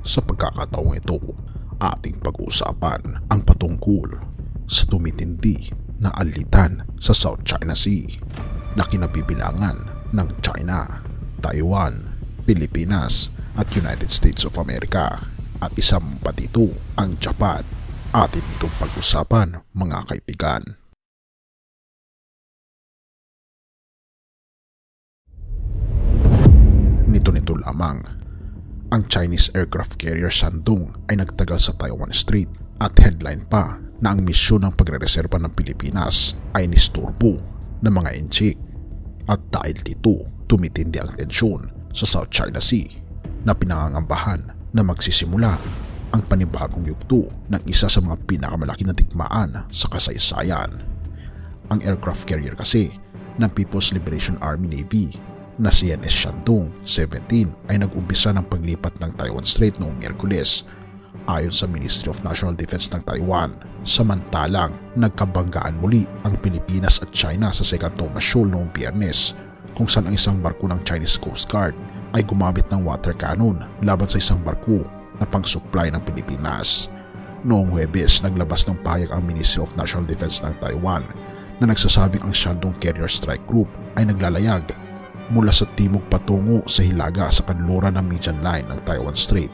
Sa pagkakataong ito, ating pag-uusapan ang patungkol sa tumitindi na alitan sa South China Sea na kinabibilangan ng China, Taiwan, Pilipinas at United States of America at isang pa dito ang Japan. Atin itong pag-usapan mga kaibigan. Nito lamang, ang Chinese aircraft carrier Shandong ay nagtagal sa Taiwan Strait at headline pa na ang misyon ng pagrereserba ng Pilipinas ay nisturbo ng mga inchik. At dahil dito, tumitindi ang tensyon sa South China Sea na pinangangambahan na magsisimula ang panibagong yugto ng isa sa mga pinakamalaki na digmaan sa kasaysayan. Ang aircraft carrier kasi ng People's Liberation Army Navy na CNS Shandong 17 ay nag-umpisa ng paglipat ng Taiwan Strait noong Miyerkules ayon sa Ministry of National Defense ng Taiwan, samantalang nagkabanggaan muli ang Pilipinas at China sa Second Thomas Shoal noong Biyernes, kung saan ang isang barko ng Chinese Coast Guard ay gumamit ng water cannon laban sa isang barko na pang-supply ng Pilipinas. Noong Huwebes, naglabas ng pahayag ang Ministry of National Defense ng Taiwan na nagsasabing ang Shandong Carrier Strike Group ay naglalayag mula sa timog patungo sa hilaga sa kanluran ng median line ng Taiwan Strait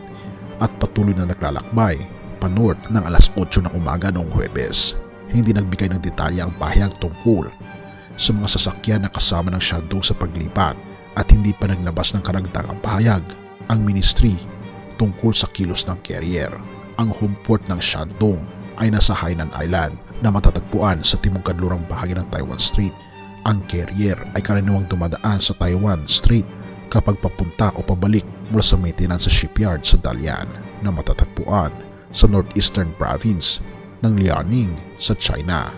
at patuloy na naglalakbay pa-north ng alas 8 ng umaga noong Huwebes. Hindi nagbigay ng detalye ang pahayag tungkol sa mga sasakyan na kasama ng Shandong sa paglipat at hindi pa naglabas ng karagdagang pahayag ang ministry tungkol sa kilos ng carrier. Ang home port ng Shandong ay nasa Hainan Island na matatagpuan sa timog kanlurang bahagi ng Taiwan Strait. Ang carrier ay karaniwang dumadaan sa Taiwan Strait kapag papunta o pabalik mula sa maintenance sa shipyard sa Dalian na matatagpuan sa northeastern province ng Liaoning sa China.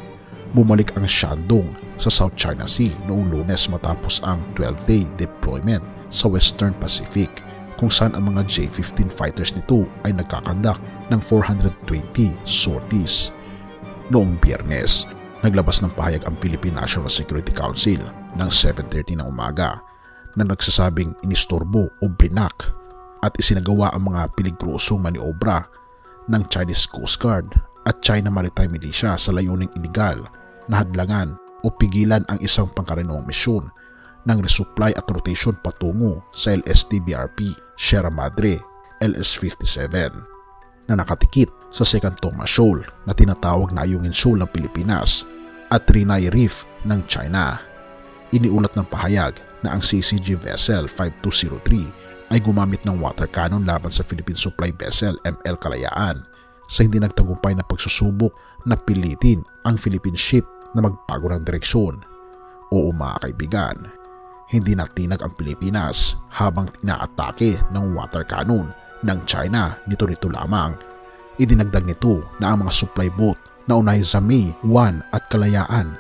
Bumalik ang Shandong sa South China Sea noong Lunes matapos ang 12-day deployment sa Western Pacific, kung saan ang mga J-15 fighters nito ay nagkakandak ng 420 sorties. Noong Biyernes, naglabas ng pahayag ang Philippine National Security Council ng 7:30 ng umaga na nagsasabing inistorbo o blinak at isinagawa ang mga peligrosong maniobra ng Chinese Coast Guard at China Maritime Militia sa layuning iligal na hadlangan o pigilan ang isang pangkaraniwang misyon ng resupply at rotation patungo sa LSTBRP Sierra Madre LS-57 na nakatikip sa Second Thomas Shoal na tinatawag na Ayungin Shoal ng Pilipinas at Trinay Reef ng China. Iniulat ng pahayag na ang CCG Vessel 5203 ay gumamit ng water cannon laban sa Philippine Supply Vessel ML Kalayaan sa hindi nagtagumpay na pagsusubok na pilitin ang Philippine ship na magbago ng direksyon. Oo mga kaibigan, hindi natinag ang Pilipinas habang inaatake ng water cannon ng China nito lamang. Idinagdag nito na ang mga supply boat na unahin sa May 1 at Kalayaan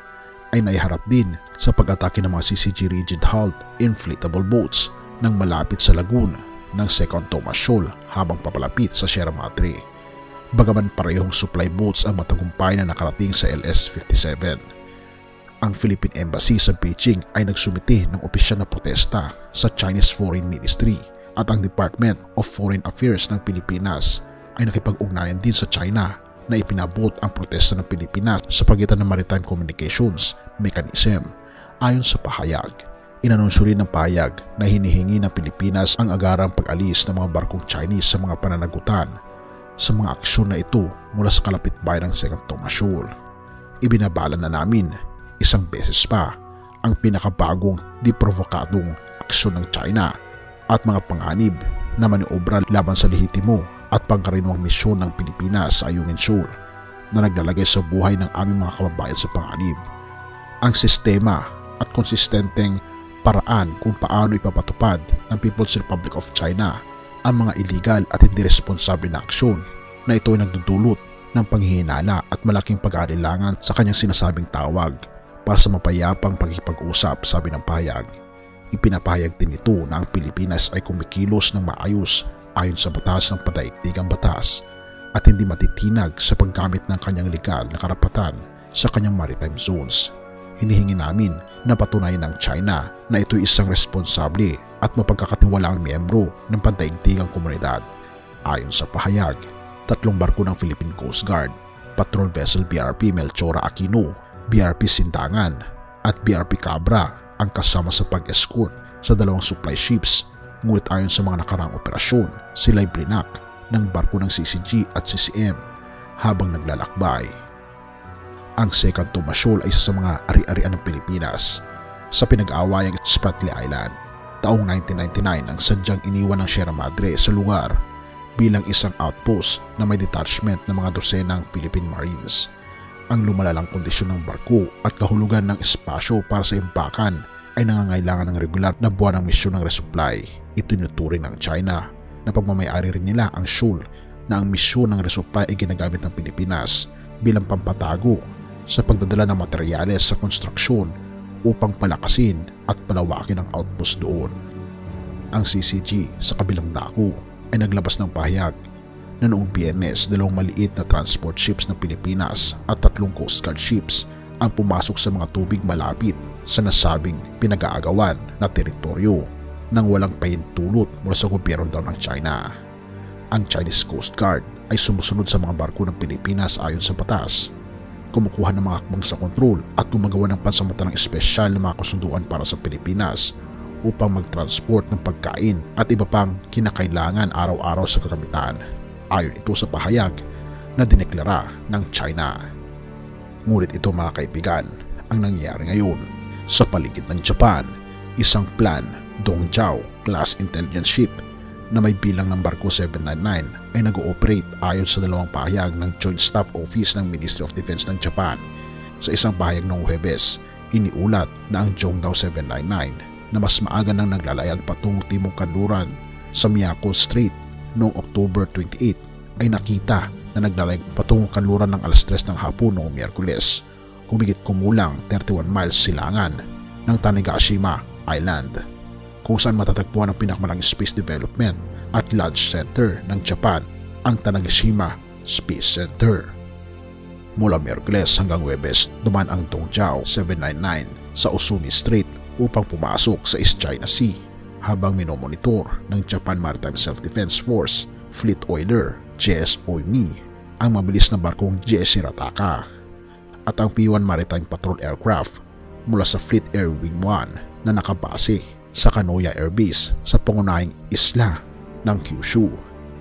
ay naiharap din sa pag-atake ng mga CCG rigid hulled inflatable boats nang malapit sa lagoon ng Second Thomas Shoal habang papalapit sa Sierra Madre. Bagaman parehong supply boats ang matagumpay na nakarating sa LS-57. Ang Philippine Embassy sa Beijing ay nagsumite ng opisyal na protesta sa Chinese Foreign Ministry at ang Department of Foreign Affairs ng Pilipinas ay nakipag-ugnayan din sa China na ipinabot ang protesta ng Pilipinas sa pagitan ng Maritime Communications Mechanism. Ayon sa pahayag, inanunsyo rin ng pahayag na hinihingi ng Pilipinas ang agarang pag-alis ng mga barkong Chinese sa mga pananagutan sa mga aksyon na ito mula sa kalapit bayan ng Second Thomas Shoal. Ibinabala na namin isang beses pa ang pinakabagong diprovokadong aksyon ng China at mga panganib na maniobra laban sa lehitimo at pangkaraniwang misyon ng Pilipinas sa Ayungin Shoal na naglalagay sa buhay ng aming mga kababayan sa panganib. Ang sistema at konsistenteng paraan kung paano ipapatupad ng People's Republic of China ang mga illegal at hindi responsable na aksyon na ito ay nagdudulot ng panghihinala at malaking pag-aalilangan sa kanyang sinasabing tawag para sa mapayapang pagkikipag-usap, sabi ng pahayag. Ipinapahayag din ito na ang Pilipinas ay kumikilos ng maayos ayon sa batas ng padaigdigang batas at hindi matitinag sa paggamit ng kanyang legal na karapatan sa kanyang maritime zones. Hinihingi namin na patunayan ng China na ito ay isang responsable at mapagkakatiwalaang miyembro ng pandaigdigang komunidad Ayon sa pahayag, 3 barko ng Philippine Coast Guard, Patrol Vessel BRP Melchora Aquino, BRP Sindangan at BRP Cabra ang kasama sa pag-escort sa 2 supply ships. Ngunit ayon sa mga nakaraang operasyon, sila'y blinak ng barko ng CCG at CCM habang naglalakbay. Ang second Tomasol ay isa sa mga ari-arian ng Pilipinas sa pinag-aawayang Spratly Island. Taong 1999 ang sadyang iniwan ng Sierra Madre sa lugar bilang isang outpost na may detachment ng mga dosenang Philippine Marines. Ang lumalalang kondisyon ng barko at kahulugan ng espasyo para sa imbakan ay nangangailangan ng regular na buwan ng misyon ng resupply. Itinuturing ng China na pagmamayari rin nila ang shoal na ang misyon ng resupply ay ginagamit ng Pilipinas bilang pampatago sa pagdadala ng materyales sa konstruksyon upang palakasin at palawakin ang outpost doon. Ang CCG sa kabilang dako ay naglabas ng pahayag na noong Biyernes 2 maliit na transport ships ng Pilipinas at 3 Coast Guard ships ang pumasok sa mga tubig malapit sa nasabing pinag-aagawan na teritoryo nang walang pahintulot mula sa gobyerno daw ng China. Ang Chinese Coast Guard ay sumusunod sa mga barko ng Pilipinas ayon sa batas, kumukuha ng mga hakbang sa kontrol at gumagawa ng pansamantalang espesyal na mga kasunduan para sa Pilipinas upang mag-transport ng pagkain at iba pang kinakailangan araw-araw sa kagamitan. Ayon ito sa pahayag na dineklara ng China. Ngunit ito mga kaibigan, ang nangyayari ngayon sa paligid ng Japan, isang Plan Dongjiao class intelligence ship na may bilang ng barko 799 ay nag-ooperate ayon sa 2 pahayag ng Joint Staff Office ng Ministry of Defense ng Japan. Sa isang pahayag noong Huwebes, iniulat na ang Jongdao 799 na mas maaga nang naglalayag patungong Timog Kanluran sa Miyako Strait noong October 28 ay nakita na naglalayag patungong kanluran ng alas 3 ng hapon noong Miyerkules, humigit kumulang 31 miles silangan ng Tanegashima Island, kung saan matatagpuan ang pinakamalang space development at launch center ng Japan, ang Tanegashima Space Center. Mula Miyerkules hanggang Huwebes, dumaan ang Dongjiao 799 sa Osumi Strait upang pumasok sa East China Sea habang minomonitor ng Japan Maritime Self-Defense Force Fleet Oiler JS Oimi ang mabilis na barkong JS Shirataka at ang P-1 Maritime Patrol Aircraft mula sa Fleet Air Wing 1 na nakabase sa Kanoya Air Base sa pangunahing isla ng Kyushu.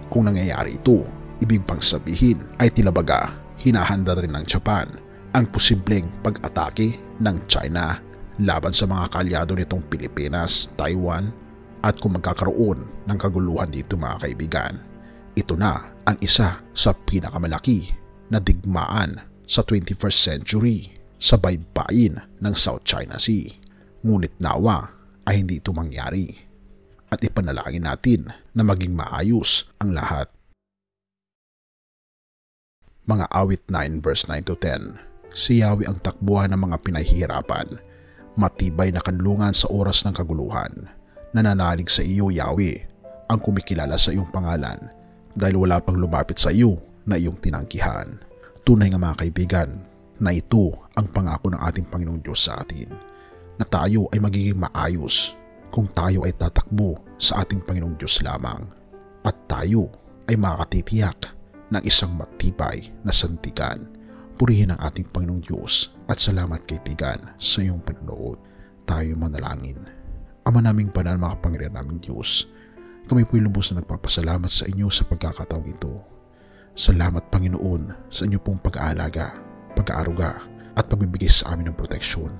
Kung nangyayari ito, ibig pang sabihin ay tilabaga hinahanda rin ng Japan ang posibleng pag-atake ng China laban sa mga kaalyado nitong Pilipinas, Taiwan at kung magkakaroon ng kaguluhan dito mga kaibigan. Ito na ang isa sa pinakamalaki na digmaan sa 21st century sa baybayin ng South China Sea. Ngunit nawa ay hindi ito mangyari at ipanalangin natin na maging maayos ang lahat. Mga awit 9 verse 9 to 10. Si Yahweh ang takbuhan ng mga pinahihirapan, matibay na kanlungan sa oras ng kaguluhan. Nananalig sa iyo, Yahweh, ang kumikilala sa iyong pangalan dahil wala pang lumapit sa iyo na iyong tinangkihan. Tunay nga mga kaibigan na ito ang pangako ng ating Panginoong Diyos sa atin, na tayo ay magiging maayos kung tayo ay tatakbo sa ating Panginoong Diyos lamang at tayo ay makatitiyak ng isang matibay na sandigan. Purihin ang ating Panginoong Diyos at salamat kaibigan sa iyong panonood. Tayo manalangin. Ama naming banal, mga Panginoon naming Diyos, kami po'y lubos na nagpapasalamat sa inyo sa pagkakataong ito. Salamat Panginoon sa inyo pong pag-aalaga, pag-aaruga at pagbibigay sa amin ng proteksyon.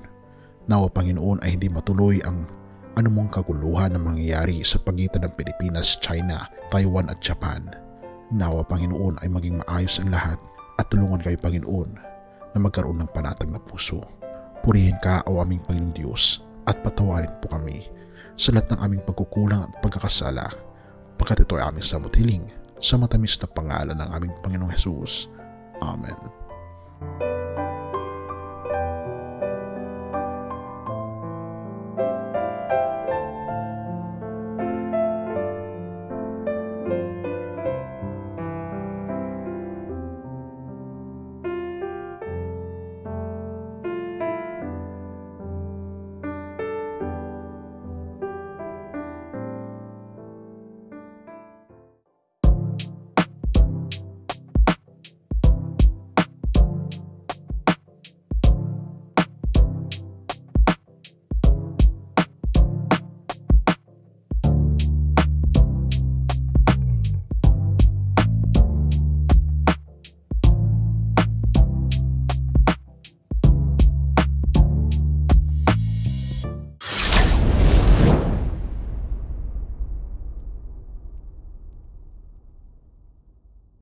Nawa Panginoon ay hindi matuloy ang anumang kaguluhan na mangyayari sa pagitan ng Pilipinas, China, Taiwan at Japan. Nawa Panginoon ay maging maayos ang lahat at tulungan kayo Panginoon na magkaroon ng panatag na puso. Purihin ka o aming Panginoong Diyos at patawarin po kami sa lahat ng aming pagkukulang at pagkakasala, pagkat ito ay aming samot-hiling sa matamis na pangalan ng aming Panginoong Hesus. Amen.